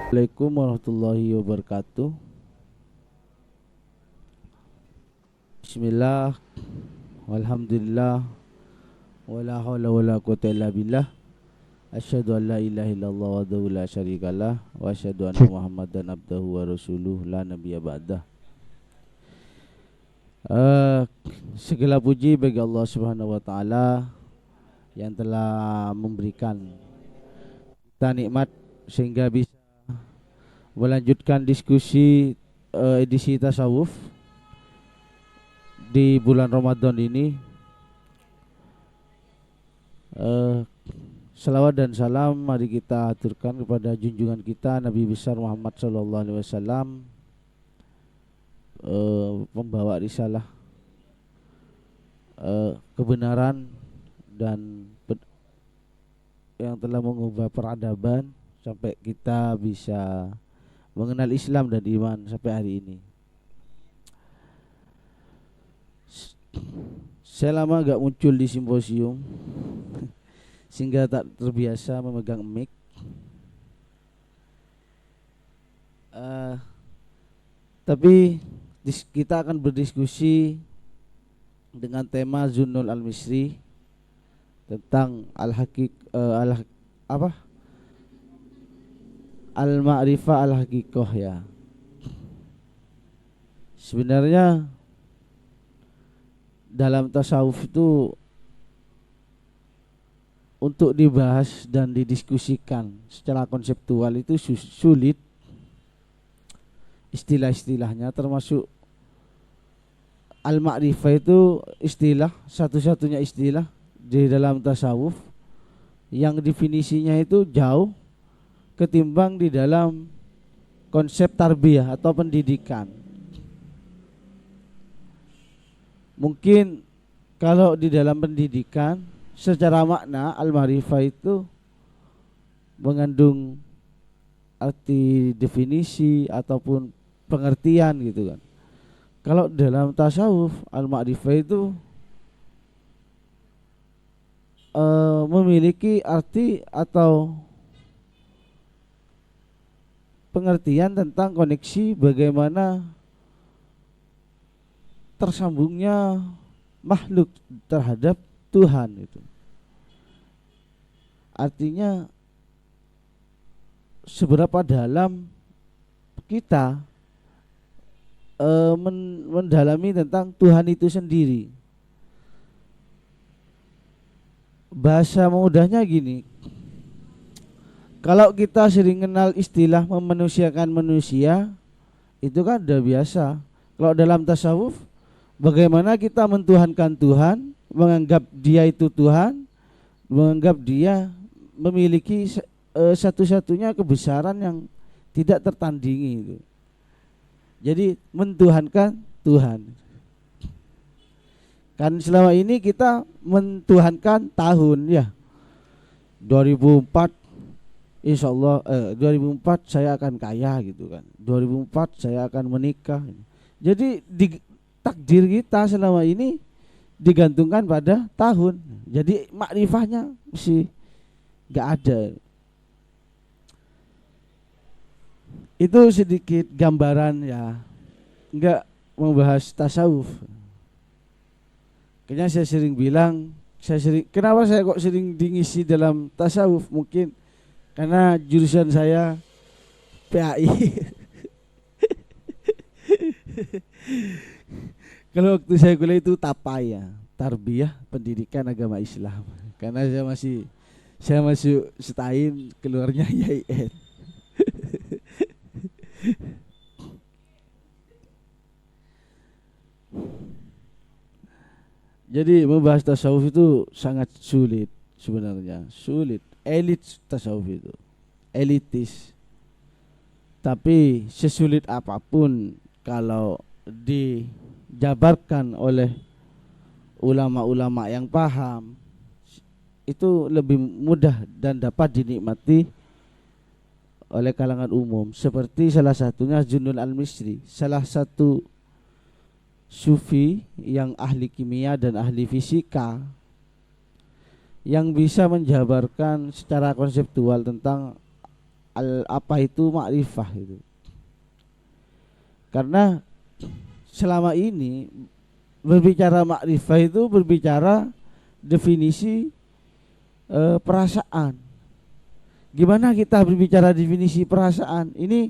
Assalamualaikum warahmatullahi wabarakatuh. Bismillah, walhamdulillah, wala haula wala quwata illa billah. Asyhadu an la ilaha illallah wahdahu la syarikalah wa asyhadu anna Muhammadan abdahu wa rasuluh la nabiyya ba'dah. Segala puji bagi Allah Subhanahu wa taala yang telah memberikan kita nikmat sehingga bisa melanjutkan diskusi edisi tasawuf di bulan Ramadan ini. Salawat dan salam mari kita aturkan kepada junjungan kita Nabi besar Muhammad sallallahu alaihi wasallam, pembawa risalah kebenaran dan yang telah mengubah peradaban sampai kita bisa mengenal Islam dan iman sampai hari ini. Saya lama gak muncul di simposium sehingga tak terbiasa memegang mic. Tapi kita akan berdiskusi dengan tema Zunnul Al-Misri tentang Al-Ma'rifah Al-Haqiqah ya. Sebenarnya dalam tasawuf itu untuk dibahas dan didiskusikan secara konseptual itu sulit. Istilah-istilahnya termasuk al-ma'rifah itu istilah satu-satunya istilah di dalam tasawuf yang definisinya itu jauh ketimbang di dalam konsep tarbiyah atau pendidikan. Mungkin kalau di dalam pendidikan secara makna al-ma'rifah itu mengandung arti definisi ataupun pengertian gitu kan. Kalau dalam tasawuf al-ma'rifah itu memiliki arti atau pengertian tentang koneksi bagaimana tersambungnya makhluk terhadap Tuhan itu. Artinya seberapa dalam kita mendalami tentang Tuhan itu sendiri. Bahasa mudahnya gini, kalau kita sering kenal istilah memanusiakan manusia, itu kan udah biasa. Kalau dalam tasawuf, bagaimana kita mentuhankan Tuhan, menganggap dia itu Tuhan, menganggap dia memiliki satu-satunya kebesaran yang tidak tertandingi itu. Jadi mentuhankan Tuhan. Kan selama ini kita mentuhankan tahun ya. 2004 insya Allah 2004 saya akan kaya gitu kan. 2004 saya akan menikah. Jadi takdir kita selama ini digantungkan pada tahun. Jadi makrifahnya mesti gak ada. Itu sedikit gambaran ya. Enggak membahas tasawuf. Kayaknya saya sering bilang, kenapa saya kok sering diisi dalam tasawuf? Mungkin karena jurusan saya PAI. Kalau waktu saya kuliah itu TAPAI ya, Tarbiyah Pendidikan Agama Islam. Karena saya masuk setain, keluarnya YIN. Jadi membahas tasawuf itu sangat sulit sebenarnya, sulit. Elit tasawuf itu, elitis. Tapi sesulit apapun kalau dijabarkan oleh ulama-ulama yang paham, itu lebih mudah dan dapat dinikmati oleh kalangan umum. Seperti salah satunya Zunnul Al-Misri, salah satu sufi yang ahli kimia dan ahli fisika yang bisa menjabarkan secara konseptual tentang apa itu makrifah itu. Karena selama ini berbicara makrifah itu berbicara definisi perasaan. Gimana kita berbicara definisi perasaan? Ini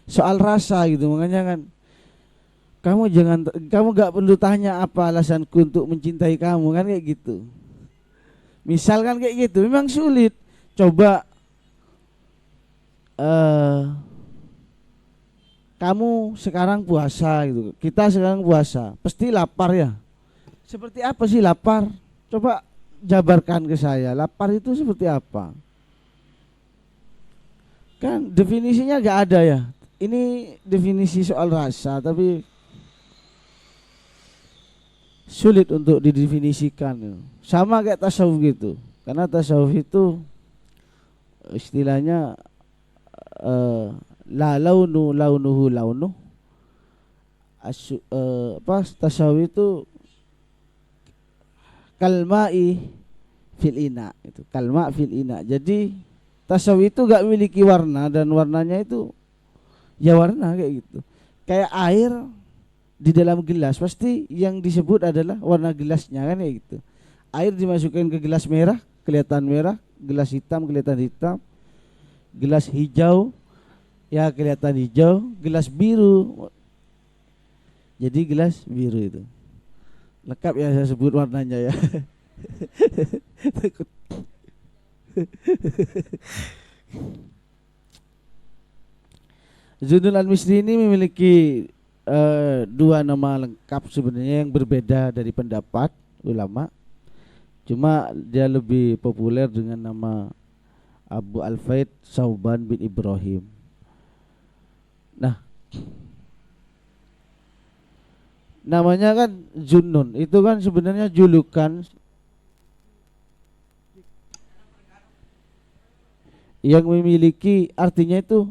soal rasa gitu, makanya kan kamu gak perlu tanya apa alasanku untuk mencintai kamu kan kayak gitu. Misal kan kayak gitu, memang sulit. Coba kamu sekarang puasa gitu, kita sekarang puasa, pasti lapar ya. Seperti apa sih lapar? Coba jabarkan ke saya, lapar itu seperti apa? Kan definisinya gak ada ya. Ini definisi soal rasa, tapi sulit untuk didefinisikan. Sama kayak tasawuf gitu. Karena tasawuf itu istilahnya la launuhu launuh. Tasawuf itu kalma'i fil ina, itu kalma fil ina. Jadi tasawuf itu gak memiliki warna, dan warnanya itu ya warna kayak gitu. Kayak air di dalam gelas, pasti yang disebut adalah warna gelasnya kan kayak gitu. Air dimasukkan ke gelas merah, kelihatan merah, gelas hitam kelihatan hitam, gelas hijau ya kelihatan hijau, gelas biru jadi gelas biru itu. Lengkap ya saya sebut warnanya ya. Takut. Zunnun al-Misri ini memiliki dua nama lengkap sebenarnya yang berbeda dari pendapat ulama. Cuma dia lebih populer dengan nama Abu Al-Faid Sauban bin Ibrahim. Nah, namanya kan Zunnun, itu kan sebenarnya julukan yang memiliki, artinya itu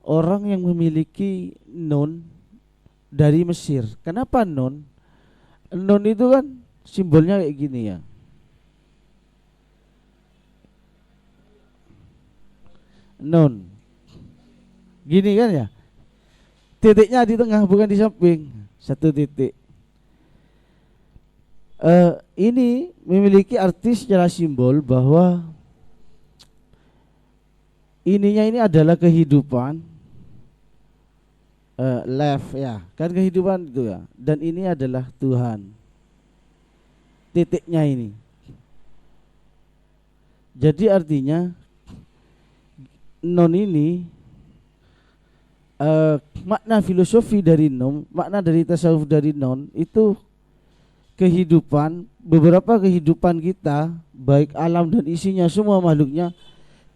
orang yang memiliki nun dari Mesir. Kenapa nun? Nun itu kan simbolnya kayak gini ya. Nun gini kan ya, titiknya di tengah bukan di samping, satu titik. Ini memiliki arti secara simbol bahwa ininya ini adalah kehidupan, life ya kan, kehidupan itu ya, dan ini adalah Tuhan, titiknya ini. Jadi artinya non ini makna filosofi dari non, makna dari tasawuf dari non itu kehidupan, beberapa kehidupan kita, baik alam dan isinya, semua makhluknya,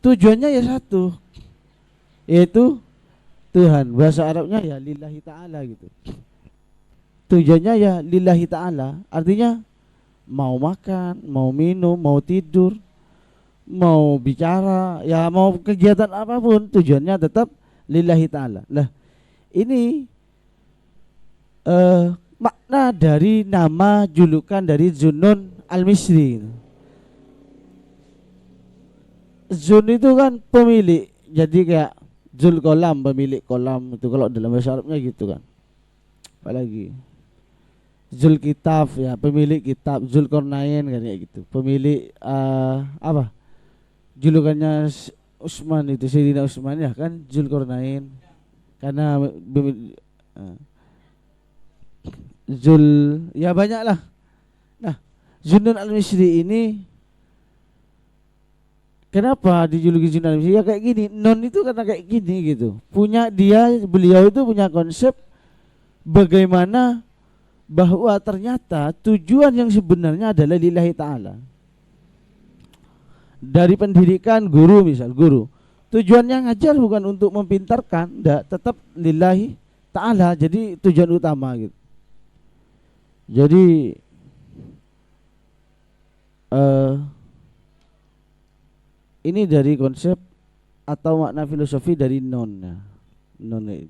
tujuannya ya satu, yaitu Tuhan. Bahasa Arabnya ya lillahi ta'ala gitu. Tujuannya ya lillahi ta'ala, artinya mau makan, mau minum, mau tidur, mau bicara, ya mau kegiatan apapun, tujuannya tetap lillahi ta'ala. Lah ini makna dari nama julukan dari Zunnun al-Misri. Zun itu kan pemilik, jadi kayak Zul Kolam, pemilik kolam itu kalau dalam bahasa Arabnya gitu kan. Apalagi Zul Kitab ya, pemilik kitab. Zul Qarnain kan kayak gitu, pemilik apa julukannya Utsman itu, Sayyidina Utsman ya kan, Zul Qarnain, karena Zul ya banyak lah. Nah, Zunnun al-Misri ini kenapa dijuluki Zunnun al-Misri? Ya kayak gini, non itu karena kayak gini gitu. Beliau itu punya konsep bagaimana bahwa ternyata tujuan yang sebenarnya adalah lillahi ta'ala. Dari pendidikan guru, misal guru, tujuannya ngajar bukan untuk mempintarkan, enggak, tetap lillahi ta'ala, jadi tujuan utama gitu. Jadi ini dari konsep atau makna filosofi dari non. Non itu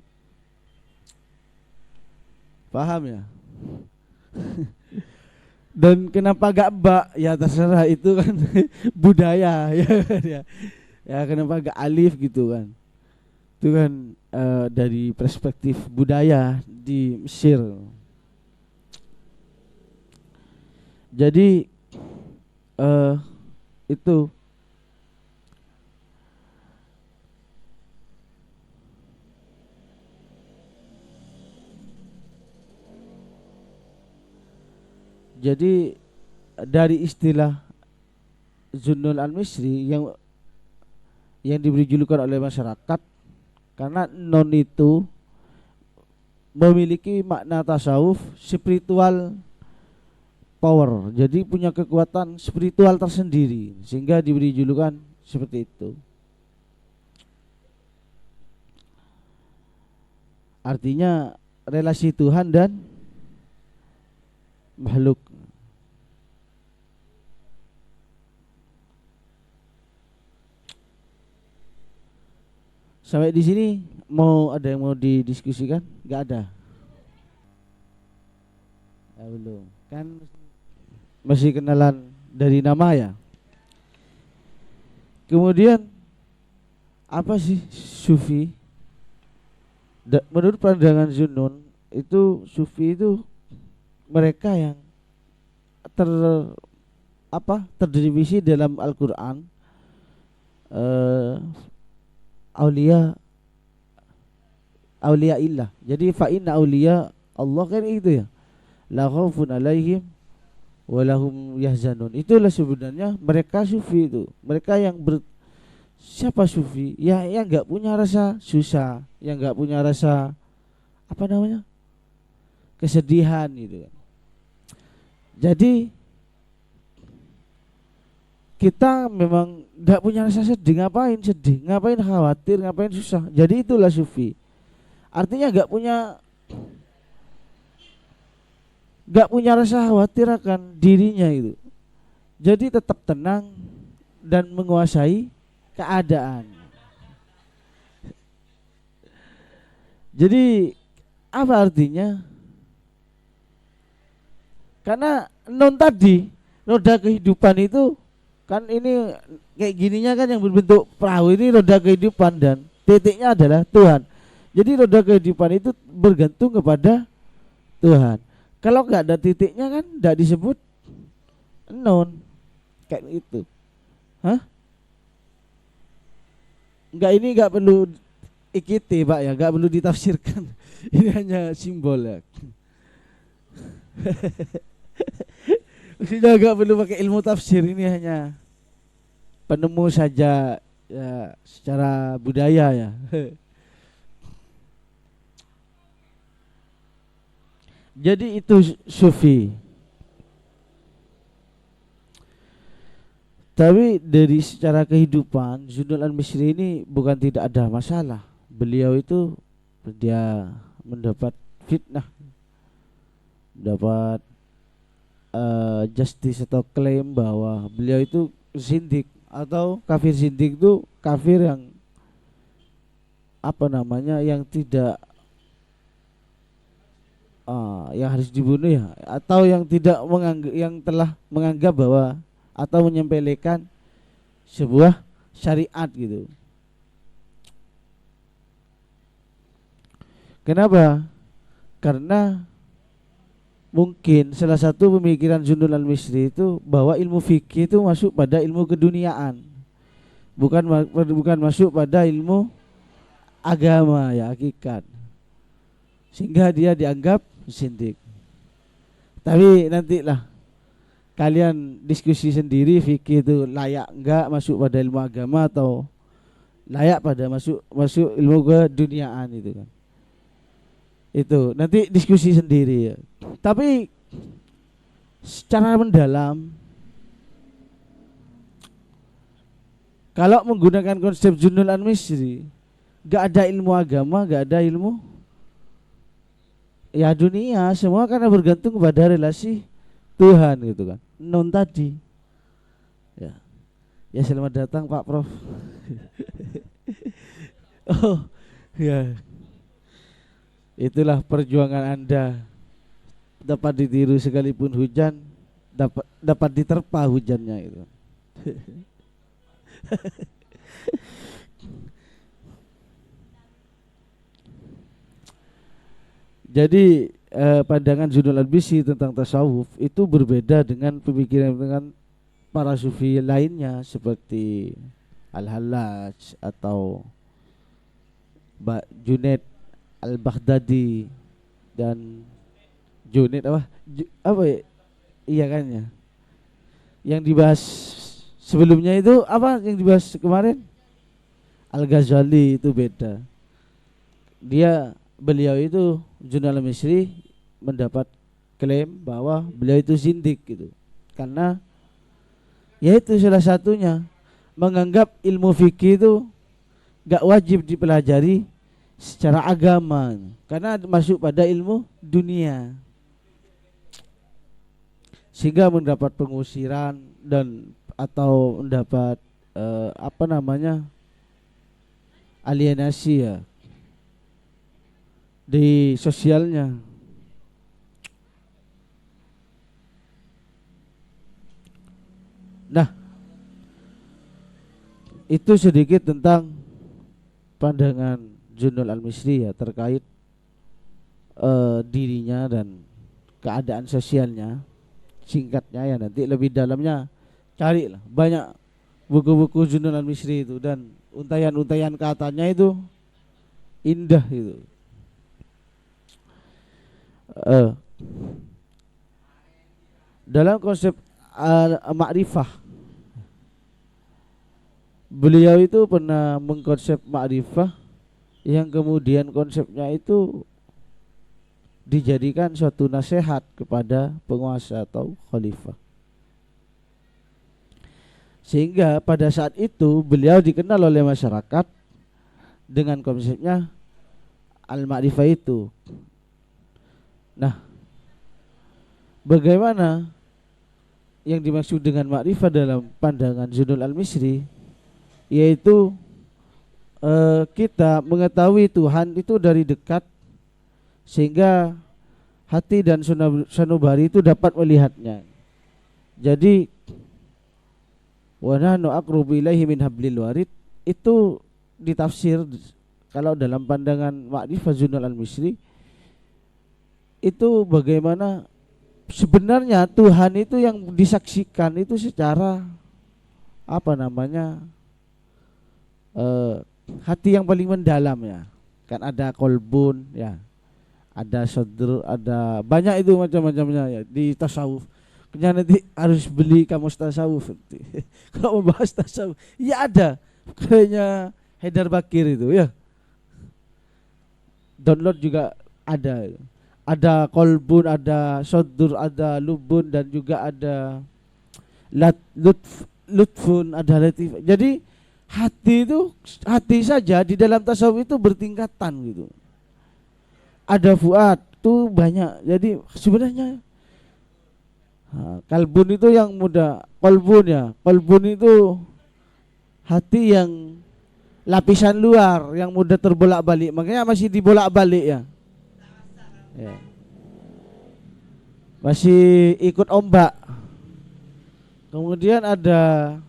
paham ya? Dan kenapa gak bak? Ya terserah, itu kan budaya ya kan ya. Ya kenapa gak alif gitu kan? Itu kan dari perspektif budaya di Mesir. Jadi eh itu jadi dari istilah Zunnun al-Misri yang diberi julukan oleh masyarakat karena non itu memiliki makna tasawuf spiritual power. Jadi punya kekuatan spiritual tersendiri sehingga diberi julukan seperti itu. Artinya relasi Tuhan dan makhluk. Sampai di sini ada yang mau didiskusikan? Gak ada. Ya, belum. Kan masih kenalan dari nama ya. Kemudian apa sih sufi? Menurut pandangan Zunnun itu sufi itu mereka yang terdefinisi dalam Al-Qur'an aulia illah. Jadi fa inna aulia Allah kan itu ya. La khaufun alaihim wa lahum yahzanun. Itulah sebenarnya mereka sufi itu. Mereka yang siapa sufi? Ya yang enggak punya rasa susah, yang enggak punya rasa kesedihan gitu kan. Jadi kita memang enggak punya rasa sedih, ngapain khawatir, ngapain susah. Jadi itulah sufi. Artinya enggak punya rasa khawatir akan dirinya itu. Jadi tetap tenang dan menguasai keadaan. Jadi apa artinya? Karena tadi roda kehidupan itu kan ini kayak gininya kan yang berbentuk perahu ini roda kehidupan dan titiknya adalah Tuhan. Jadi roda kehidupan itu bergantung kepada Tuhan. Kalau nggak ada titiknya kan nggak disebut non kayak itu. Hah? Ini nggak perlu ikiti Pak ya, nggak perlu ditafsirkan. Ini hanya simbol ya. Maksudnya nggak perlu pakai ilmu tafsir, ini hanya penemu saja ya, secara budaya ya. Jadi itu sufi. Tapi dari secara kehidupan Zunnun al-Misri ini bukan tidak ada masalah. Beliau itu dia mendapat fitnah, mendapat justice atau klaim bahwa beliau itu zindik atau kafir. Zindik itu kafir yang yang tidak yang harus dibunuh ya, atau yang tidak yang telah menganggap bahwa atau menyepelekan sebuah syariat gitu. Kenapa? Karena mungkin salah satu pemikiran Zunnun al-Misri itu bahwa ilmu fikih itu masuk pada ilmu keduniaan, bukan masuk pada ilmu agama ya, hakikat, sehingga dia dianggap zindik. Tapi nantilah kalian diskusi sendiri fikih itu layak enggak masuk pada ilmu agama atau layak pada masuk ilmu keduniaan itu kan. Itu nanti diskusi sendiri ya. Tapi secara mendalam kalau menggunakan konsep Zunnun al-Misri, enggak ada ilmu agama, enggak ada ilmu ya dunia, semua karena bergantung kepada relasi Tuhan gitu kan. Non tadi ya selamat datang Pak Prof. Oh ya, itulah perjuangan Anda, dapat ditiru sekalipun hujan, dapat diterpa hujannya itu. Jadi pandangan Junul Al-Bisi tentang tasawuf itu berbeda dengan pemikiran dengan para sufi lainnya seperti Al-Hallaj atau Junaid Al-Baghdadi dan Junaid apa ya? Iya kan ya. Yang dibahas sebelumnya itu apa yang dibahas kemarin? Al-Ghazali itu beda. Beliau itu Junal Al-Misri mendapat klaim bahwa beliau itu zindik gitu. Karena yaitu salah satunya menganggap ilmu fikih itu gak wajib dipelajari secara agama karena masuk pada ilmu dunia, sehingga mendapat pengusiran dan atau mendapat alienasi ya di sosialnya. Nah, itu sedikit tentang pandangan Junul Al-Misri ya terkait dirinya dan keadaan sosialnya. Singkatnya ya, nanti lebih dalamnya carilah banyak buku-buku Junul Al-Misri itu, dan untayan-untayan katanya itu indah itu. Dalam konsep ma'rifah, beliau itu pernah mengkonsep ma'rifah yang kemudian konsepnya itu dijadikan suatu nasihat kepada penguasa atau khalifah, sehingga pada saat itu beliau dikenal oleh masyarakat dengan konsepnya al-ma'rifah itu. Nah, bagaimana yang dimaksud dengan ma'rifah dalam pandangan Junul Al-Misri, yaitu kita mengetahui Tuhan itu dari dekat sehingga hati dan sanubari itu dapat melihatnya. Jadi wa nahnu aqrabu ilaihi min hablil warid itu ditafsir kalau dalam pandangan ma'rifah Junul Al-Misri itu bagaimana sebenarnya Tuhan itu yang disaksikan itu secara hati yang paling mendalam ya. Kan ada kolbun ya, ada sadr, ada banyak itu macam-macamnya ya di tasawuf. Kemudian nanti harus beli kamus tasawuf kalau membahas tasawuf. Ya ada kayaknya Haidar Bakir itu ya. Download juga ada. Ada kolbun, ada sadr, ada lubun, dan juga ada lutfun, ada latif. Jadi hati saja di dalam tasawuf itu bertingkatan gitu. Ada fuad tuh banyak. Jadi sebenarnya kalbun itu yang mudah, kolbun ya. Kolbun itu hati yang lapisan luar yang mudah terbolak-balik. Makanya masih dibolak-balik ya. Masih ikut ombak. Kemudian ada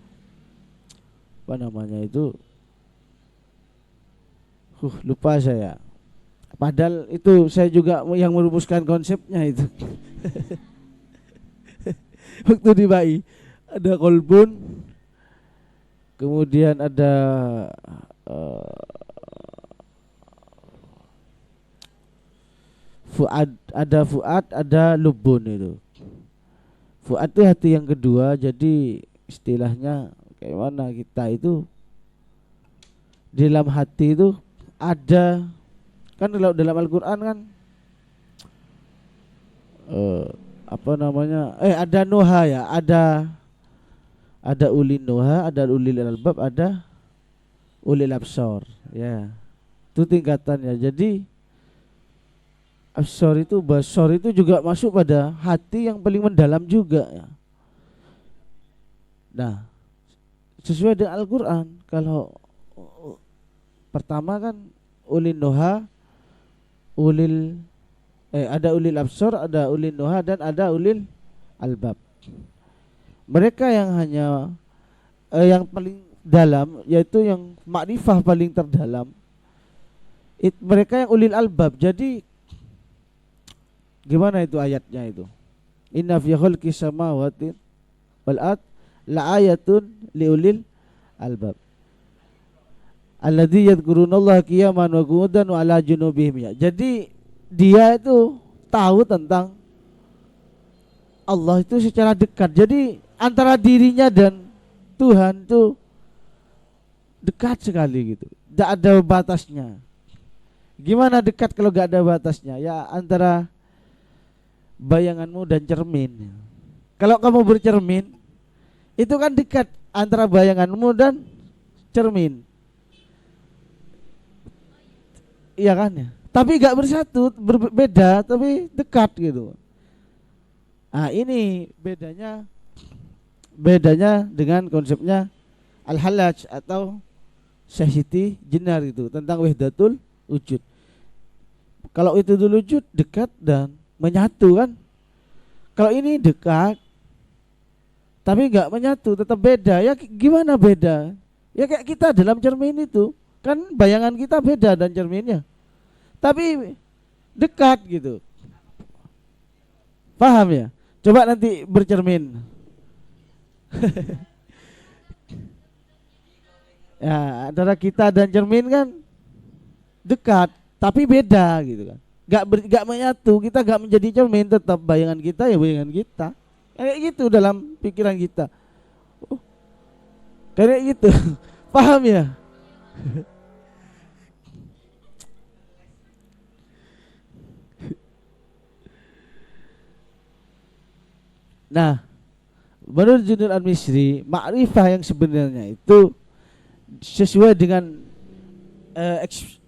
lupa saya. Padahal itu saya juga yang merumuskan konsepnya itu. Waktu di BAI ada kolbun, kemudian ada fuad, ada lubun itu. Fuad itu hati yang kedua. Jadi istilahnya kayak mana kita itu di dalam hati itu ada, kan kalau dalam Al-Quran kan ada nuha ya, ada ulil nuha, ada ulil albab, ada ulil absor ya. Itu tingkatannya. Jadi absor itu, basor itu juga masuk pada hati yang paling mendalam juga ya. Nah, sesuai dengan Al-Quran, kalau pertama kan ulil nuha, ada ulil absor, ada ulil nuha, dan ada ulil albab. Mereka yang hanya yang paling dalam, yaitu yang makrifah paling terdalam. Mereka yang ulil albab. Jadi gimana itu ayatnya itu? Inna fi khalqis samawati wal ard la ayatun liulil albab. Alladzi yadhkurunallaha qiyaman wa qu'udan wa ala junubihim. Jadi dia itu tahu tentang Allah itu secara dekat. Jadi antara dirinya dan Tuhan itu dekat sekali gitu. Tidak ada batasnya. Gimana dekat kalau gak ada batasnya? Ya antara bayanganmu dan cermin. Kalau kamu bercermin, itu kan dekat antara bayanganmu dan cermin. Iya kan ya? Tapi gak bersatu, berbeda tapi dekat gitu. Nah ini bedanya dengan konsepnya Al-Hallaj atau Syekh Siti Jenar itu tentang wahdatul wujud. Kalau itu dulu wujud dekat dan menyatu kan. Kalau ini dekat tapi enggak menyatu, tetap beda. Ya gimana beda? Ya kayak kita dalam cermin itu. Kan bayangan kita beda dan cerminnya. Tapi dekat gitu. Paham ya? Coba nanti bercermin. Ya, antara kita dan cermin kan dekat, tapi beda gitu kan. Gak menyatu, kita gak menjadi cermin, tetap bayangan kita ya bayangan kita. Kayak gitu dalam pikiran kita. Kayak gitu. Paham ya? Nah, menurut Junaidd al-Misri, makrifah yang sebenarnya itu sesuai dengan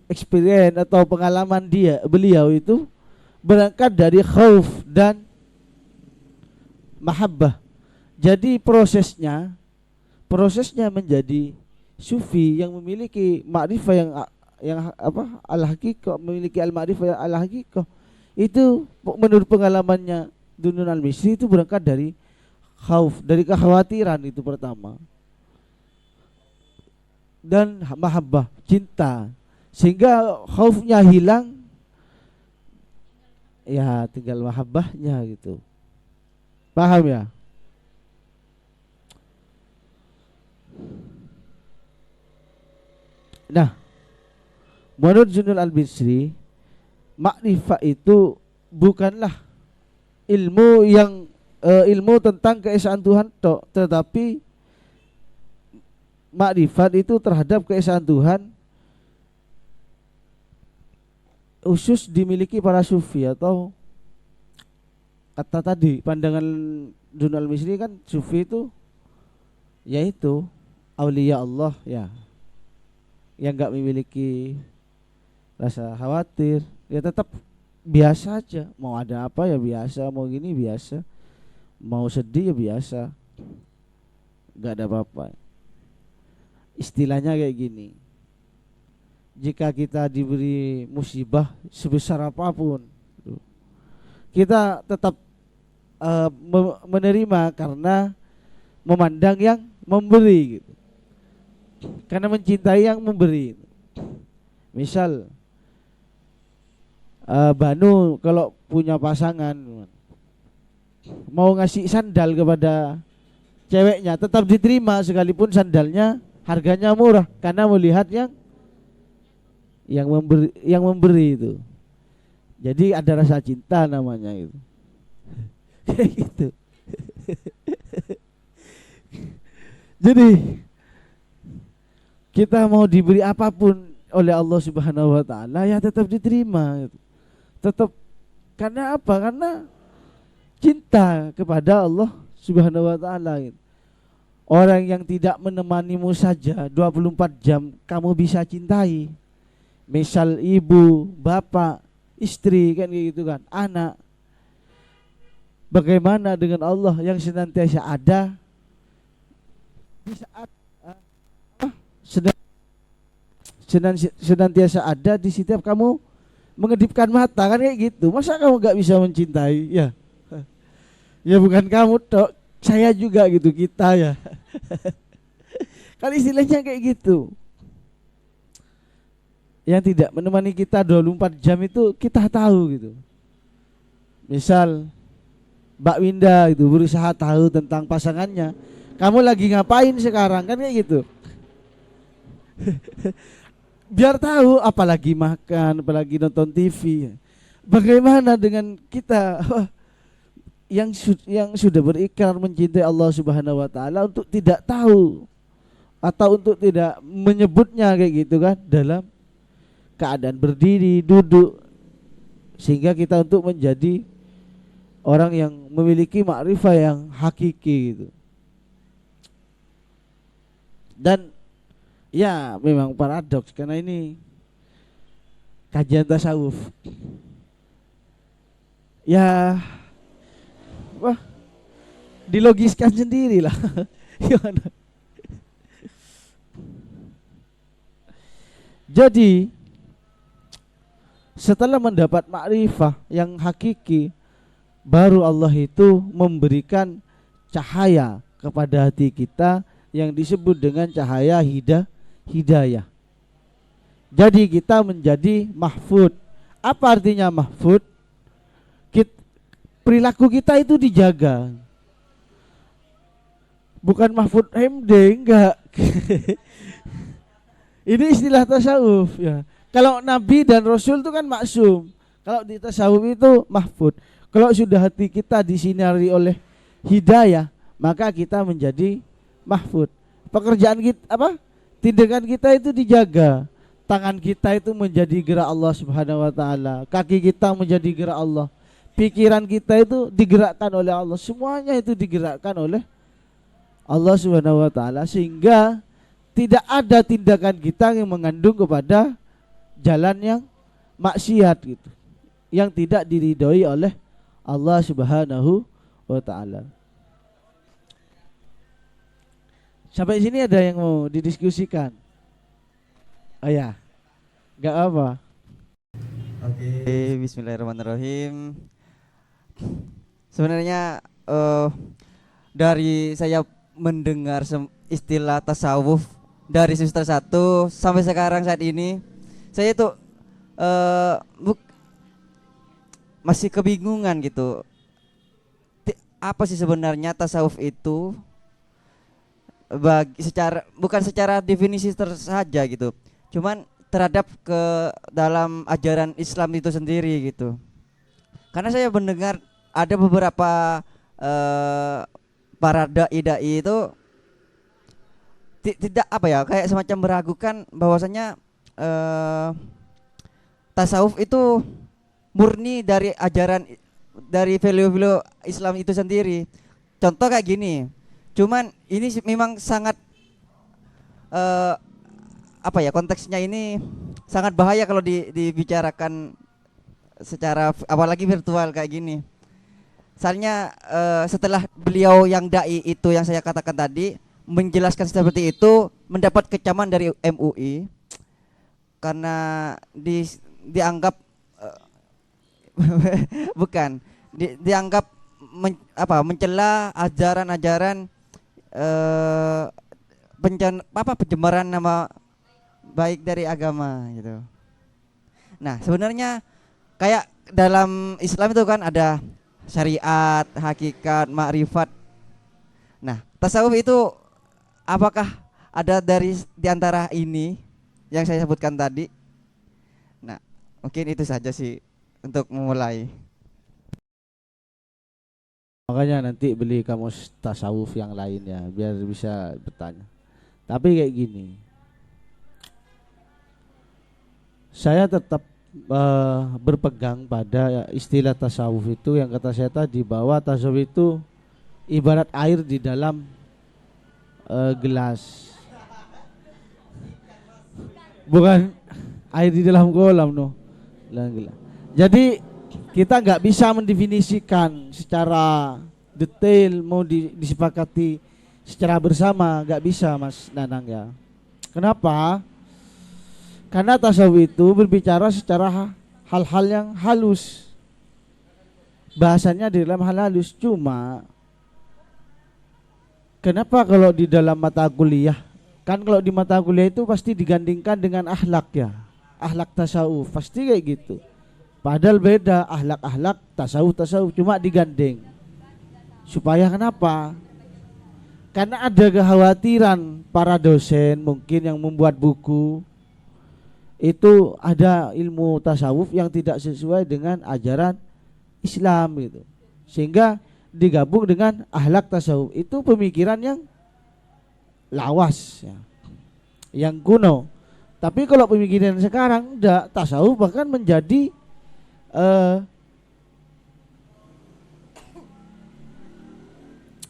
experience atau pengalaman beliau itu berangkat dari khauf dan mahabbah. Jadi prosesnya menjadi sufi yang memiliki makrifah yang apa al-haqiqah, memiliki al-makrifah al-haqiqah itu menurut pengalamannya Junaidd al-Misri itu berangkat dari khauf, dari kekhawatiran itu pertama, dan mahabbah, cinta, sehingga khaufnya hilang, ya tinggal mahabbahnya gitu. Paham ya? Nah, menurut Junaidd al-Misri, makrifah itu bukanlah ilmu tentang keesaan Tuhan tok, tetapi makrifat itu terhadap keesaan Tuhan khusus dimiliki para sufi, atau kata tadi pandangan Junaidd al-Misri kan sufi itu yaitu aulia Allah ya, yang enggak memiliki rasa khawatir, ya tetap biasa aja, mau ada apa ya biasa, mau gini biasa, mau sedih ya biasa, nggak ada apa-apa. Istilahnya kayak gini, jika kita diberi musibah sebesar apapun, kita tetap menerima karena memandang yang memberi gitu, karena mencintai yang memberi. Misal Banu kalau punya pasangan mau ngasih sandal kepada ceweknya, tetap diterima sekalipun sandalnya harganya murah, karena melihat yang memberi itu. Jadi ada rasa cinta namanya itu. Kayak gitu. Jadi kita mau diberi apapun oleh Allah Subhanahu wa taala ya tetap diterima gitu. Tetap, karena apa? Karena cinta kepada Allah Subhanahu wa taala gitu. Orang yang tidak menemanimu saja 24 jam kamu bisa cintai. Misal ibu, bapak, istri kan gitu kan, anak. Bagaimana dengan Allah yang senantiasa ada di saat senantiasa ada di setiap kamu mengedipkan mata, kan kayak gitu. Masa kamu gak bisa mencintai? Ya, ya bukan kamu tok, saya juga gitu, kita ya. Kan istilahnya kayak gitu. Yang tidak menemani kita 24 jam itu kita tahu gitu. Misal Mbak Winda itu berusaha tahu tentang pasangannya. Kamu lagi ngapain sekarang, kan kayak gitu. Biar tahu, apalagi makan, apalagi nonton TV. Bagaimana dengan kita yang sudah berikrar mencintai Allah Subhanahu wa taala untuk tidak tahu atau untuk tidak menyebutnya kayak gitu kan dalam keadaan berdiri, duduk, sehingga kita untuk menjadi orang yang memiliki makrifah yang hakiki gitu. Dan ya memang paradoks karena ini kajian tasawuf. Ya wah, dilogiskan sendiri lah. Gimana? Jadi setelah mendapat makrifah yang hakiki, baru Allah itu memberikan cahaya kepada hati kita yang disebut dengan cahaya hidayah. Jadi kita menjadi mahfud. Apa artinya mahfud? Perilaku kita itu dijaga. Bukan mahfud MD, enggak. Ini istilah tasawuf ya. Kalau Nabi dan Rasul itu kan maksum. Kalau di tasawuf itu mahfud. Kalau sudah hati kita disinari oleh hidayah, maka kita menjadi mahfud. Pekerjaan kita tindakan kita itu dijaga. Tangan kita itu menjadi gerak Allah Subhanahu wa taala. Kaki kita menjadi gerak Allah. Pikiran kita itu digerakkan oleh Allah. Semuanya itu digerakkan oleh Allah Subhanahu wa taala, sehingga tidak ada tindakan kita yang mengandung kepada jalan yang maksiat gitu, yang tidak diridhoi oleh Allah Subhanahu wa taala. Sampai sini ada yang mau didiskusikan? Oh ya, enggak apa. Oke, bismillahirrahmanirrahim. Sebenarnya dari saya mendengar istilah tasawuf dari semester 1 sampai sekarang saat ini, saya itu masih kebingungan gitu. Apa sih sebenarnya tasawuf itu? Bukan secara definisi saja gitu. Cuman terhadap ke dalam ajaran Islam itu sendiri gitu. Karena saya mendengar ada beberapa para dai itu tidak kayak semacam meragukan bahwasanya tasawuf itu murni dari ajaran, dari value-value Islam itu sendiri. Contoh kayak gini. Cuman ini memang sangat konteksnya ini sangat bahaya kalau dibicarakan secara apalagi virtual kayak gini. Soalnya setelah beliau yang dai itu yang saya katakan tadi menjelaskan seperti itu, mendapat kecaman dari MUI karena dianggap dianggap mencela ajaran-ajaran pencemaran nama baik dari agama gitu. Nah, sebenarnya kayak dalam Islam itu kan ada syariat, hakikat, makrifat. Nah, tasawuf itu apakah ada di antara ini yang saya sebutkan tadi? Nah, mungkin itu saja sih untuk memulai. Makanya nanti beli kamus tasawuf yang lainnya biar bisa bertanya. Tapi kayak gini, saya tetap berpegang pada istilah tasawuf itu yang kata saya tadi, bahwa tasawuf itu ibarat air di dalam gelas, bukan air di dalam kolam no. Jadi kita nggak bisa mendefinisikan secara detail, mau disepakati secara bersama, nggak bisa Mas Nanang ya. Kenapa? Karena tasawuf itu berbicara secara hal-hal yang halus, bahasanya di dalam hal halus. Cuma kenapa kalau di dalam mata kuliah Kan kalau di mata kuliah itu pasti digandingkan dengan akhlak ya. Akhlak tasawuf pasti kayak gitu. Padahal beda akhlak tasawuf cuma digandeng. Supaya kenapa? Karena ada kekhawatiran para dosen mungkin yang membuat buku itu ada ilmu tasawuf yang tidak sesuai dengan ajaran Islam gitu. Sehingga digabung dengan akhlak tasawuf. Itu pemikiran yang lawas ya, yang kuno. Tapi kalau pemikiran sekarang enggak, tasawuf bahkan menjadi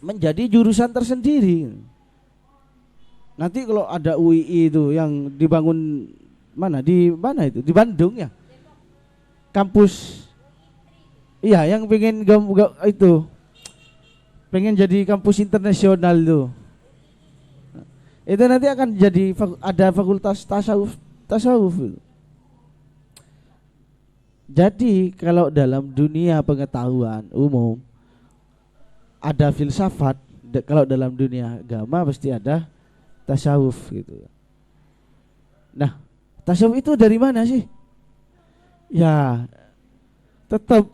menjadi jurusan tersendiri. Nanti kalau ada UII itu yang dibangun di mana itu? Di Bandung ya. Kampus. Iya, yang pengen itu pengen jadi kampus internasional tuh. Itu nanti akan jadi ada fakultas tasawuf. Jadi kalau dalam dunia pengetahuan umum ada filsafat, kalau dalam dunia agama pasti ada tasawuf gitu. Nah, tasawuf itu dari mana sih? Ya, tetap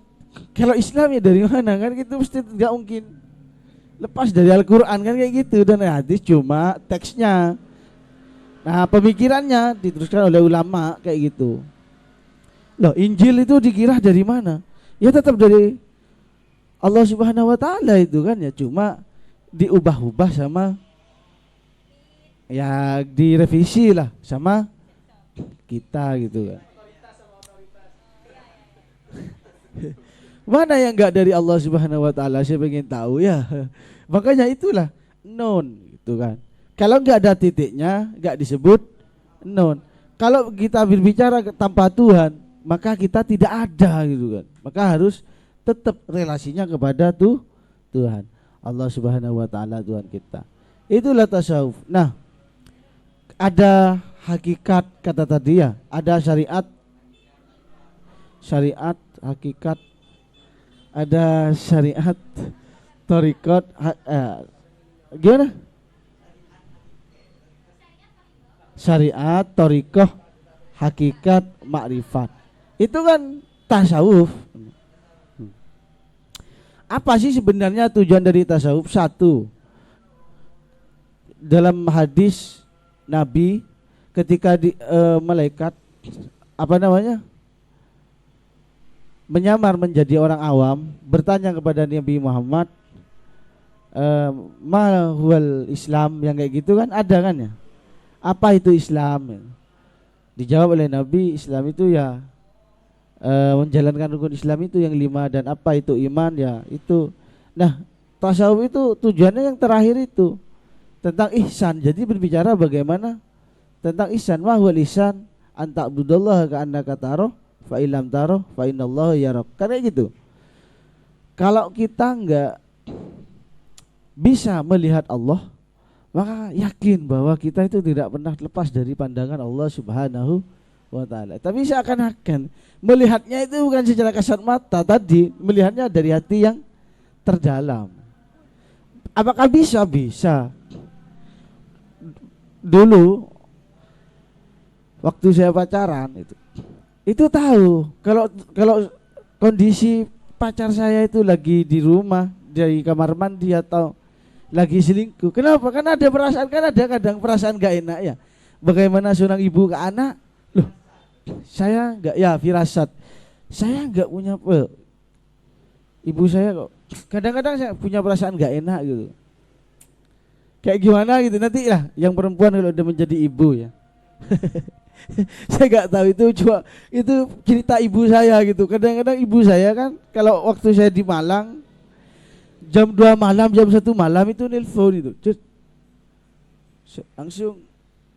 kalau Islam ya dari mana kan, itu mesti nggak mungkin lepas dari Al-Quran kan kayak gitu, dan hadis cuma teksnya. Nah pemikirannya diteruskan oleh ulama kayak gitu. Loh, Injil itu dikira dari mana? Ya tetap dari Allah Subhanahu wa taala itu kan ya, cuma diubah-ubah sama ya direvisi lah sama kita gitu kan. Mana yang enggak dari Allah Subhanahu wa taala, saya pengen tahu ya. Makanya itulah non gitu kan. Kalau enggak ada titiknya, enggak disebut non. Kalau kita berbicara tanpa Tuhan, maka kita tidak ada gitu kan. Maka harus tetap relasinya kepada Tuhan. Allah Subhanahu wa taala Tuhan kita. Itulah tasawuf. Nah, ada hakikat kata tadi ya, ada syariat, hakikat, ada syariat, thariqat, gimana? Syariat, thariqah, hakikat, makrifat. Itu kan tasawuf. Apa sih sebenarnya tujuan dari tasawuf? Satu, dalam hadis Nabi ketika malaikat menyamar menjadi orang awam, bertanya kepada Nabi Muhammad, ma huwal Islam, yang kayak gitu kan ada kan ya. Apa itu Islam? Dijawab oleh Nabi, Islam itu ya menjalankan rukun Islam itu yang 5, dan apa itu iman ya itu. Nah, tasawuf itu tujuannya yang terakhir itu tentang ihsan. Jadi berbicara bagaimana tentang ihsan. Ma huwal ihsan anta abdullah ka annaka taro fa illam taro fa innallaha yarak. Karena gitu. Kalau kita enggak bisa melihat Allah, maka yakin bahwa kita itu tidak pernah lepas dari pandangan Allah Subhanahu wa taala. Tapi seakan-akan melihatnya itu bukan secara kasat mata tadi, melihatnya dari hati yang terdalam. Apakah bisa? Bisa. Dulu waktu saya pacaran itu tahu kalau kondisi pacar saya itu lagi di rumah dari kamar mandi atau lagi selingkuh. Kenapa? Karena ada perasaan, kan ada kadang perasaan gak enak ya. Bagaimana seorang ibu ke anak, loh saya enggak, ya firasat, saya enggak punya ibu saya kok kadang-kadang saya punya perasaan enggak enak gitu. Kayak gimana gitu nanti ya yang perempuan kalau udah menjadi ibu ya. Saya enggak tahu, itu cuma itu cerita ibu saya gitu. Kadang-kadang ibu saya kan kalau waktu saya di Malang jam 2 malam, jam 1 malam itu nelpon itu. Langsung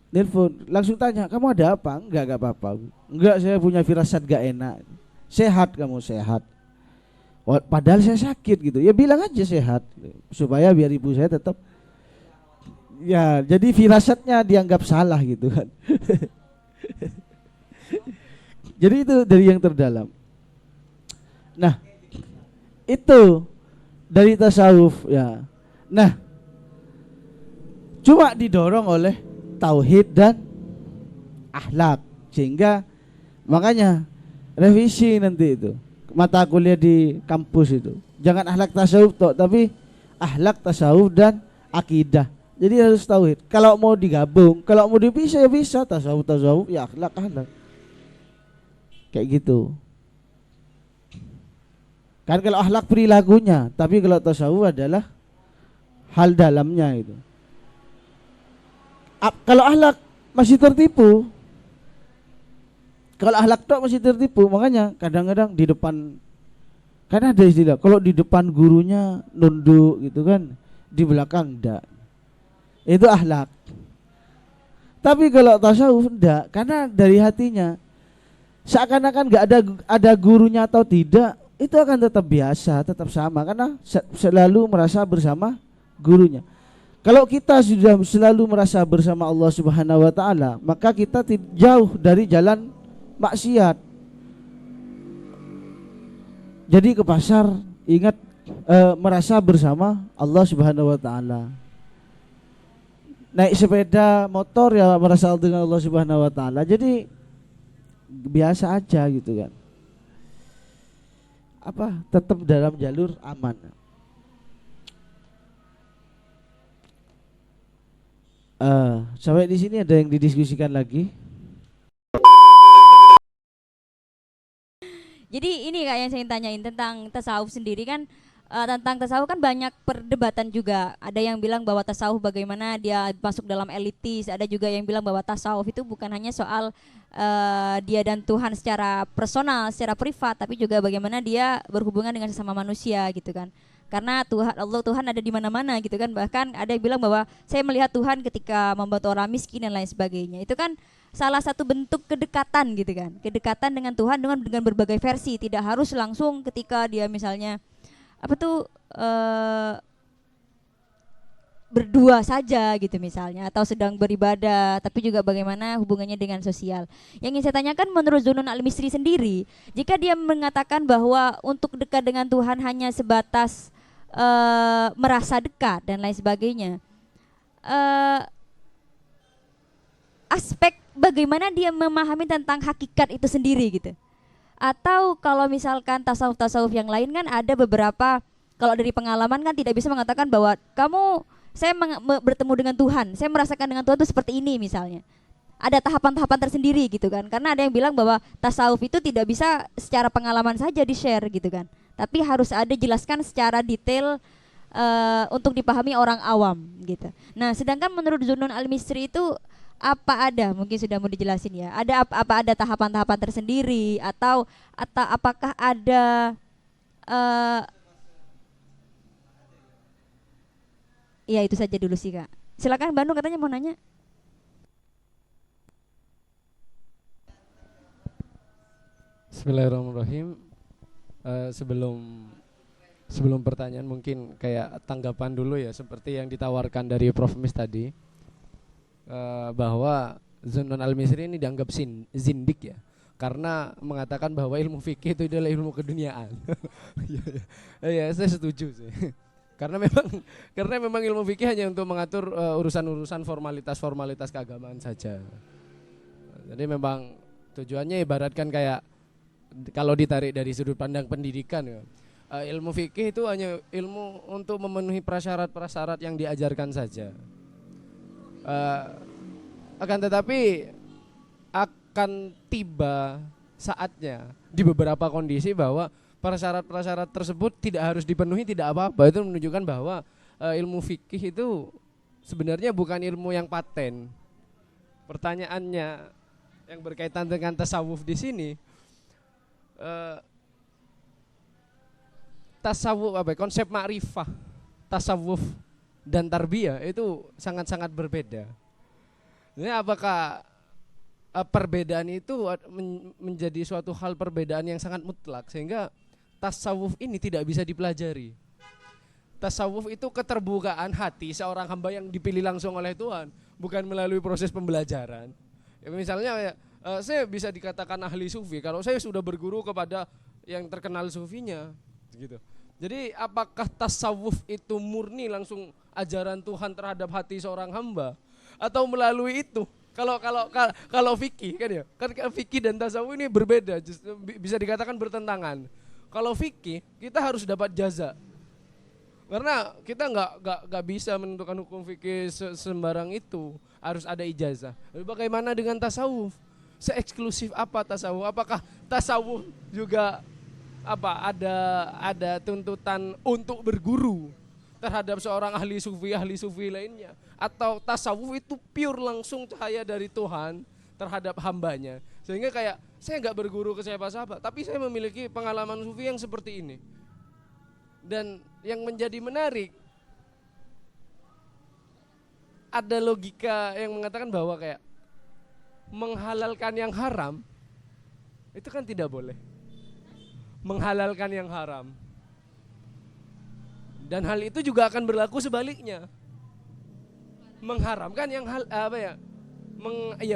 nelpon, langsung tanya, "Kamu ada apa?" Enggak apa-apa. Enggak, saya punya firasat gak enak. Sehat kamu, sehat. Padahal saya sakit gitu. Ya bilang aja sehat supaya biar ibu saya tetap ya, jadi firasatnya dianggap salah gitu kan. Jadi itu dari yang terdalam. Nah, itu dari tasawuf ya. Nah, cuma didorong oleh tauhid dan akhlak. Sehingga makanya revisi nanti itu mata kuliah di kampus itu. Jangan akhlak tasawuf toh, tapi akhlak tasawuf dan akidah. Jadi harus tauhid. Kalau mau digabung, kalau mau dipisah ya bisa, tasawuf ya akhlak. Kayak gitu. Kan kalau akhlak perilakunya, tapi kalau tasawuf adalah hal dalamnya itu. Kalau akhlak masih tertipu. Kalau akhlak tok masih tertipu, makanya kadang-kadang di depan, kan ada istilah, kalau di depan gurunya nunduk gitu kan, di belakang enggak. Itu akhlak. Tapi kalau tasawuf enggak, karena dari hatinya seakan-akan enggak ada gurunya atau tidak, itu akan tetap biasa, tetap sama karena selalu merasa bersama gurunya. Kalau kita sudah selalu merasa bersama Allah Subhanahu wa taala, maka kita jauh dari jalan maksiat. Jadi ke pasar ingat merasa bersama Allah Subhanahu wa taala. Naik sepeda motor ya merasa dengan Allah Subhanahu wa taala. Jadi biasa aja gitu kan. Tetap dalam jalur aman. Sampai di sini ada yang didiskusikan lagi? Jadi ini Kak yang saya tanyain tentang tasawuf sendiri kan, tentang tasawuf kan banyak perdebatan juga. Ada yang bilang bahwa tasawuf bagaimana dia masuk dalam elitis, ada juga yang bilang bahwa tasawuf itu bukan hanya soal dia dan Tuhan secara personal, secara privat, tapi juga bagaimana dia berhubungan dengan sesama manusia gitu kan. Karena Tuhan ada di mana-mana gitu kan. Bahkan ada yang bilang bahwa saya melihat Tuhan ketika membantu orang miskin dan lain sebagainya. Itu kan salah satu bentuk kedekatan gitu kan. Kedekatan dengan Tuhan dengan berbagai versi, tidak harus langsung ketika dia misalnya berdua saja gitu misalnya, atau sedang beribadah, tapi juga bagaimana hubungannya dengan sosial. Yang ingin saya tanyakan, menurut Zunun Al-Misri sendiri, jika dia mengatakan bahwa untuk dekat dengan Tuhan hanya sebatas merasa dekat dan lain sebagainya, aspek bagaimana dia memahami tentang hakikat itu sendiri gitu. Atau kalau misalkan tasawuf-tasawuf yang lain kan ada beberapa, kalau dari pengalaman kan tidak bisa mengatakan bahwa saya bertemu dengan Tuhan, saya merasakan dengan Tuhan itu seperti ini misalnya. Ada tahapan-tahapan tersendiri gitu kan. Karena ada yang bilang bahwa tasawuf itu tidak bisa secara pengalaman saja di-share gitu kan. Tapi harus ada jelaskan secara detail untuk dipahami orang awam gitu. Nah, sedangkan menurut Zunun Al-Misri itu apa ada, mungkin sudah mau dijelasin ya. Ada tahapan-tahapan tersendiri atau apakah ada ya itu saja dulu sih Kak. Silakan Bandung katanya mau nanya. Bismillahirrahmanirrahim. Sebelum pertanyaan mungkin kayak tanggapan dulu ya, seperti yang ditawarkan dari Prof Mis tadi, bahwa Zunun Al-Misri ini dianggap zindik ya, karena mengatakan bahwa ilmu fikih itu adalah ilmu keduniaan. Ya, saya setuju sih. Karena memang ilmu fikih hanya untuk mengatur urusan-urusan formalitas keagamaan saja. Jadi memang tujuannya ibaratkan kayak kalau ditarik dari sudut pandang pendidikan ya, ilmu fikih itu hanya ilmu untuk memenuhi prasyarat-prasyarat yang diajarkan saja. Akan tetapi akan tiba saatnya di beberapa kondisi bahwa prasyarat-prasyarat tersebut tidak harus dipenuhi, tidak apa-apa. Itu menunjukkan bahwa ilmu fikih itu sebenarnya bukan ilmu yang paten. Pertanyaannya yang berkaitan dengan tasawuf di sini, tasawuf konsep ma'rifah, tasawuf dan tarbiyah itu sangat-sangat berbeda. Ini apakah perbedaan itu menjadi suatu hal perbedaan yang sangat mutlak sehingga tasawuf ini tidak bisa dipelajari. Tasawuf itu keterbukaan hati seorang hamba yang dipilih langsung oleh Tuhan, bukan melalui proses pembelajaran. Ya, misalnya saya bisa dikatakan ahli sufi kalau saya sudah berguru kepada yang terkenal sufinya gitu. Jadi apakah tasawuf itu murni langsung ajaran Tuhan terhadap hati seorang hamba, atau melalui itu. Kalau fikih kan ya, kan fikih dan tasawuf ini berbeda, bisa dikatakan bertentangan. Kalau fikih kita harus dapat jaza, karena kita nggak bisa menentukan hukum fikih sembarang itu, harus ada ijazah. Lalu bagaimana dengan tasawuf? Seeksklusif apa tasawuf? Apakah tasawuf juga ada tuntutan untuk berguru terhadap seorang ahli sufi lainnya, atau tasawuf itu pure langsung cahaya dari Tuhan terhadap hambanya, sehingga kayak saya nggak berguru ke siapa-siapa, tapi saya memiliki pengalaman sufi yang seperti ini. Dan yang menjadi menarik, ada logika yang mengatakan bahwa kayak menghalalkan yang haram itu kan tidak boleh, menghalalkan yang haram. Dan hal itu juga akan berlaku sebaliknya. Mengharamkan yang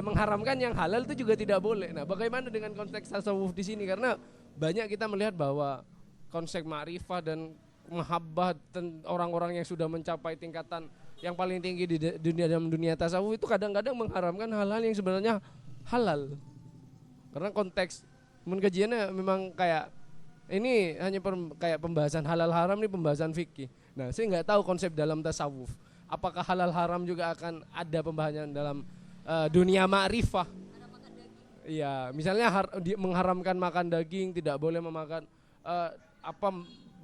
mengharamkan yang halal itu juga tidak boleh. Nah, bagaimana dengan konteks tasawuf di sini? Karena banyak kita melihat bahwa konsep ma'rifah dan mahabbah orang-orang yang sudah mencapai tingkatan yang paling tinggi di dunia tasawuf itu kadang-kadang mengharamkan hal-hal yang sebenarnya halal. Karena konteks kajiannya memang kayak ini hanya kayak pembahasan halal haram, ini pembahasan fikih. Nah, saya nggak tahu konsep dalam tasawuf. Apakah halal haram juga akan ada pembahasan dalam dunia ma'rifah? Iya, misalnya mengharamkan makan daging, tidak boleh memakan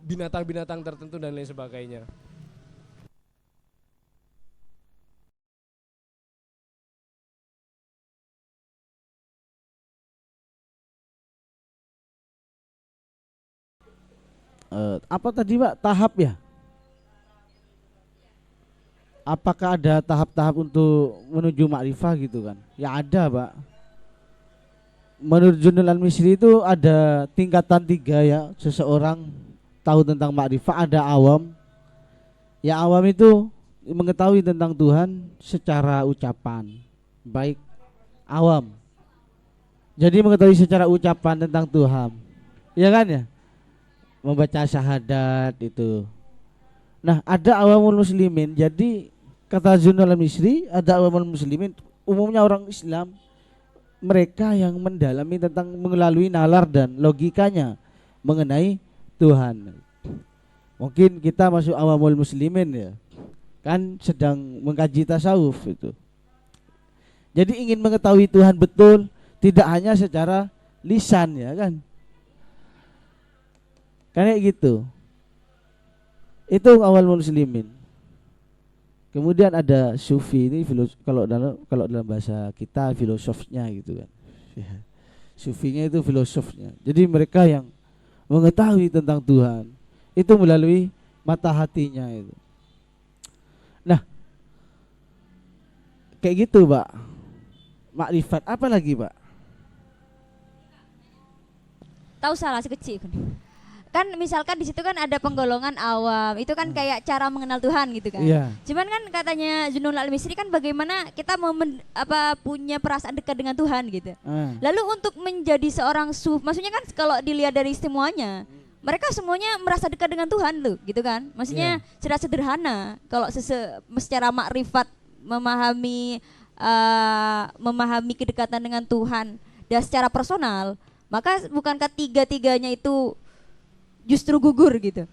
binatang-binatang tertentu dan lain sebagainya. Apa tadi Pak, tahap ya? Apakah ada tahap-tahap untuk menuju makrifah gitu kan? Ya ada Pak. Menurut Junul Al-Misri itu ada tingkatan 3 ya. Seseorang tahu tentang makrifah, ada awam. Ya awam itu mengetahui tentang Tuhan secara ucapan. Baik awam. Jadi mengetahui secara ucapan tentang Tuhan. Ya kan ya? Membaca syahadat itu. Nah, ada awamul muslimin. Jadi kata Junul Al-Misri, ada awamul muslimin, umumnya orang Islam, mereka yang mendalami tentang melalui nalar dan logikanya mengenai Tuhan. Mungkin kita masuk awamul muslimin ya. Kan sedang mengkaji tasawuf itu. Jadi ingin mengetahui Tuhan betul, tidak hanya secara lisan ya kan. Kayak gitu. Itu awal muslimin. Kemudian ada sufi, ini kalau dalam bahasa kita filosofnya gitu kan. Sufinya itu filosofnya. Jadi mereka yang mengetahui tentang Tuhan itu melalui mata hatinya itu. Nah, kayak gitu, Pak. Makrifat apa lagi, Pak? Tahu salah sekecil kan misalkan di situ kan ada penggolongan awam, itu kan kayak cara mengenal Tuhan gitu kan. Iya. Cuman kan katanya Junul Al-Misri kan bagaimana kita mau punya perasaan dekat dengan Tuhan gitu. Lalu untuk menjadi seorang maksudnya kan kalau dilihat dari semuanya, mereka semuanya merasa dekat dengan Tuhan tuh gitu kan. Maksudnya secara sederhana kalau secara makrifat memahami kedekatan dengan Tuhan dan secara personal, maka bukankah tiga-tiganya itu justru gugur gitu?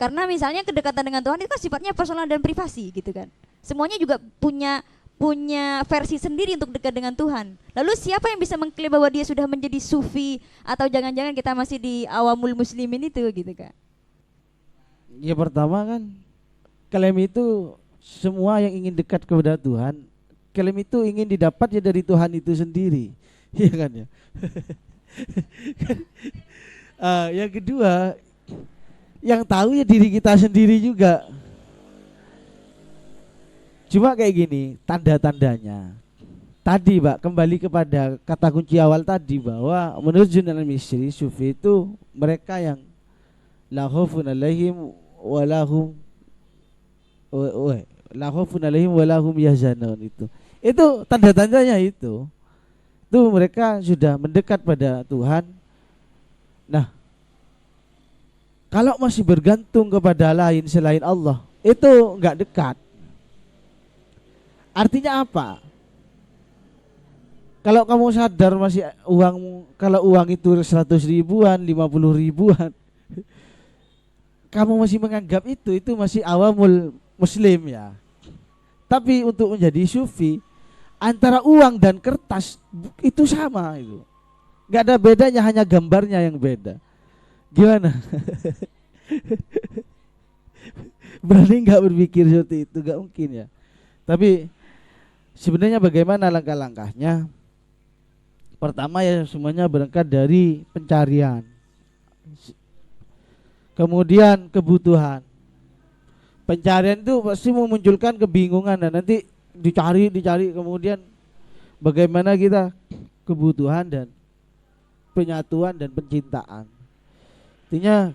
Karena misalnya kedekatan dengan Tuhan itu kan sifatnya personal dan privasi gitu kan. Semuanya juga punya versi sendiri untuk dekat dengan Tuhan. Lalu siapa yang bisa mengklaim bahwa dia sudah menjadi sufi, atau jangan-jangan kita masih di awamul muslimin itu gitu kan? Ya pertama kan klaim itu semua yang ingin dekat kepada Tuhan, klaim itu ingin didapat ya dari Tuhan itu sendiri. Iya kan ya? Yang kedua, yang tahu ya diri kita sendiri juga. Cuma kayak gini tanda-tandanya. Tadi Pak, kembali kepada kata kunci awal tadi, bahwa menurut Junul Al-Misri, sufi itu mereka yang la khaufun alaihim wa lahum yahzanun. Itu tanda-tandanya itu. Itu mereka sudah mendekat pada Tuhan. Nah, kalau masih bergantung kepada lain selain Allah, itu enggak dekat. Artinya apa? Kalau kamu sadar masih uang, kalau uang itu 100 ribuan, 50 ribuan, kamu masih menganggap itu masih awamul muslim ya. Tapi untuk menjadi sufi, antara uang dan kertas itu sama itu. Gak ada bedanya, hanya gambarnya yang beda. Gimana? Berani nggak berpikir seperti itu? Gak mungkin ya. Tapi sebenarnya bagaimana langkah-langkahnya? Pertama ya semuanya berangkat dari pencarian. Kemudian kebutuhan. Pencarian itu pasti memunculkan kebingungan dan nanti dicari kemudian bagaimana kita kebutuhan dan penyatuan dan pencintaan. Artinya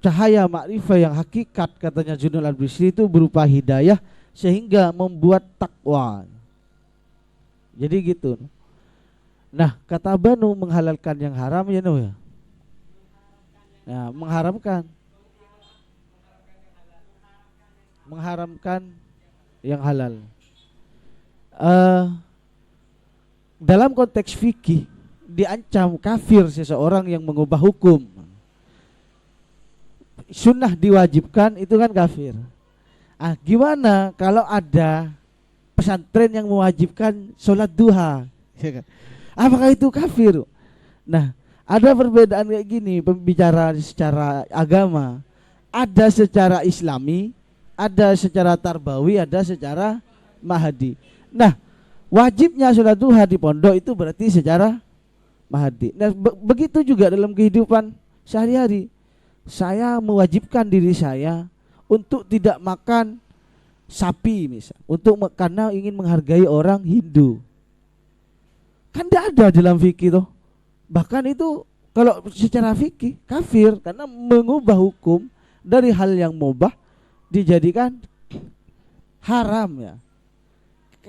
cahaya makrifah yang hakikat katanya Junul Al-Bisri itu berupa hidayah sehingga membuat takwa. Jadi gitu. Nah, kata Banu menghalalkan yang haram ya no ya. Nah, mengharamkan yang halal. Dalam konteks fikih diancam kafir seseorang yang mengubah hukum. Sunnah diwajibkan itu kan kafir. Gimana kalau ada pesantren yang mewajibkan sholat duha? Apakah itu kafir? Nah, ada perbedaan kayak gini pembicara secara agama. Ada secara islami, ada secara tarbawi, ada secara mahadi. Nah, wajibnya sholat duha di pondok itu berarti secara mahadi. Nah, begitu juga dalam kehidupan sehari-hari. Saya mewajibkan diri saya untuk tidak makan sapi misal, karena ingin menghargai orang Hindu. Kan tidak ada dalam fikih toh. Bahkan itu kalau secara fikih kafir karena mengubah hukum dari hal yang mubah dijadikan haram ya.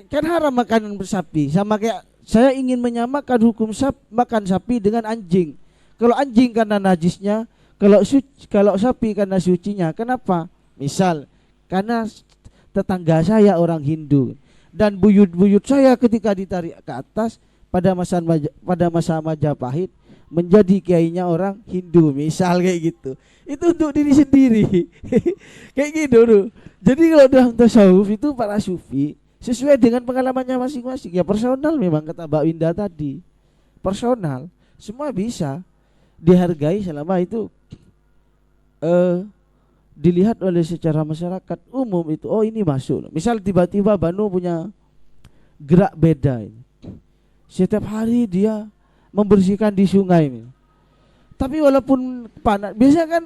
Kan haram makan sapi, sama kayak saya ingin menyamakan hukum makan sapi dengan anjing. Kalau anjing karena najisnya, kalau sapi karena sucinya. Kenapa? Misal karena tetangga saya orang Hindu dan buyut-buyut saya ketika ditarik ke atas pada masa Majapahit menjadi kiainya orang Hindu, misal kayak gitu. Itu untuk diri sendiri. Kayak gitu tuh. Jadi kalau dalam tasawuf itu para sufi sesuai dengan pengalamannya masing-masing. Ya personal memang kata Mbak Winda tadi. Personal, semua bisa dihargai selama itu dilihat oleh secara masyarakat umum itu. Oh ini masuk. Misal tiba-tiba Banu punya gerak beda ini. Setiap hari dia membersihkan di sungai ini. Tapi walaupun panas, biasanya kan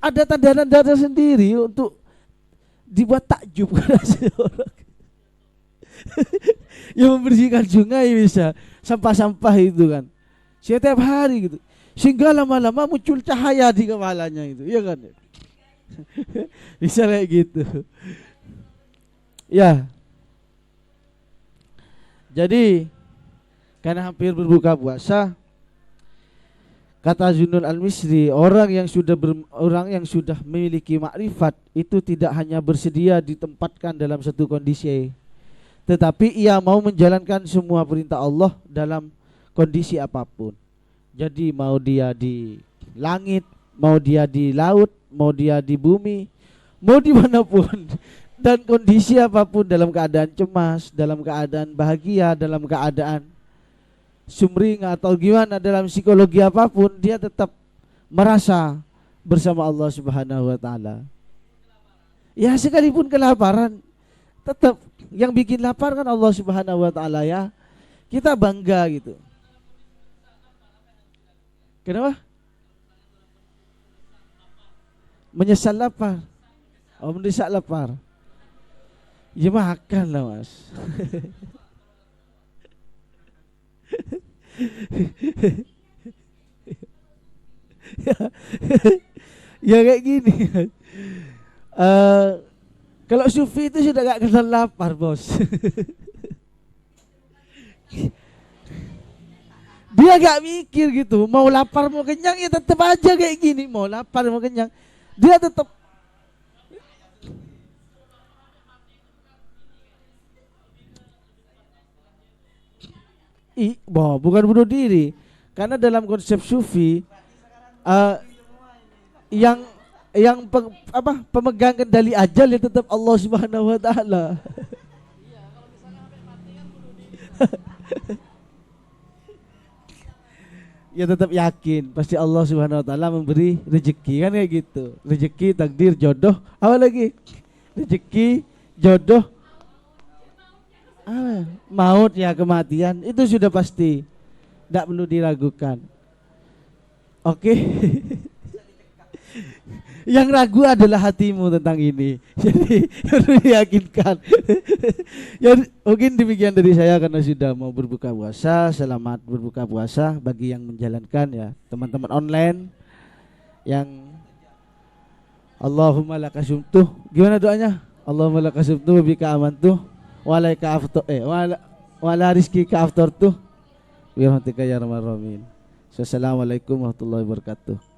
ada tanda-tanda sendiri untuk dibuat takjub karena seorang yang membersihkan sungai bisa sampah-sampah itu kan setiap hari gitu, sehingga lama-lama muncul cahaya di kepalanya itu, ya kan? Bisa kayak gitu. Ya. Jadi karena hampir berbuka puasa, kata Junul Al-Misri, orang yang sudah memiliki makrifat itu tidak hanya bersedia ditempatkan dalam satu kondisi, tetapi ia mau menjalankan semua perintah Allah dalam kondisi apapun. Jadi mau dia di langit, mau dia di laut, mau dia di bumi, mau dimanapun, dan kondisi apapun, dalam keadaan cemas, dalam keadaan bahagia, dalam keadaan sumring atau gimana, dalam psikologi apapun, dia tetap merasa bersama Allah Subhanahu wa taala. Ya sekalipun kelaparan, tetap yang bikin lapar kan Allah Subhanahu wa taala ya. Kita bangga gitu. Kenapa? Menyesal lapar. Oh, mendesak lapar. Ya makan lah mas. Ya kayak gini. Kalau sufi itu sudah gak kenal lapar bos. Dia gak mikir gitu, mau lapar mau kenyang ya tetap aja kayak gini, mau lapar mau kenyang dia tetap. Bukan bunuh diri. Karena dalam konsep sufi eh, yang pemegang kendali ajal ya tetap Allah Subhanahu wa taala. Ya tetap yakin pasti Allah Subhanahu wa taala memberi rezeki kan kayak gitu. Rezeki, takdir, jodoh, apa lagi? Rezeki, jodoh, maut ya kematian itu sudah pasti. Tidak perlu diragukan. Oke. Yang ragu adalah hatimu tentang ini. Jadi harus diyakinkan. Ya mungkin demikian dari saya karena sudah mau berbuka puasa. Selamat berbuka puasa bagi yang menjalankan ya, teman-teman online yang Allahumma lakasumtuh. Gimana doanya? Allahumma lakasumtuh bika amantuh walaika aftar wala rizqika aftartuh. Birahmatika ya arhamar rahimin. Assalamualaikum warahmatullahi wabarakatuh.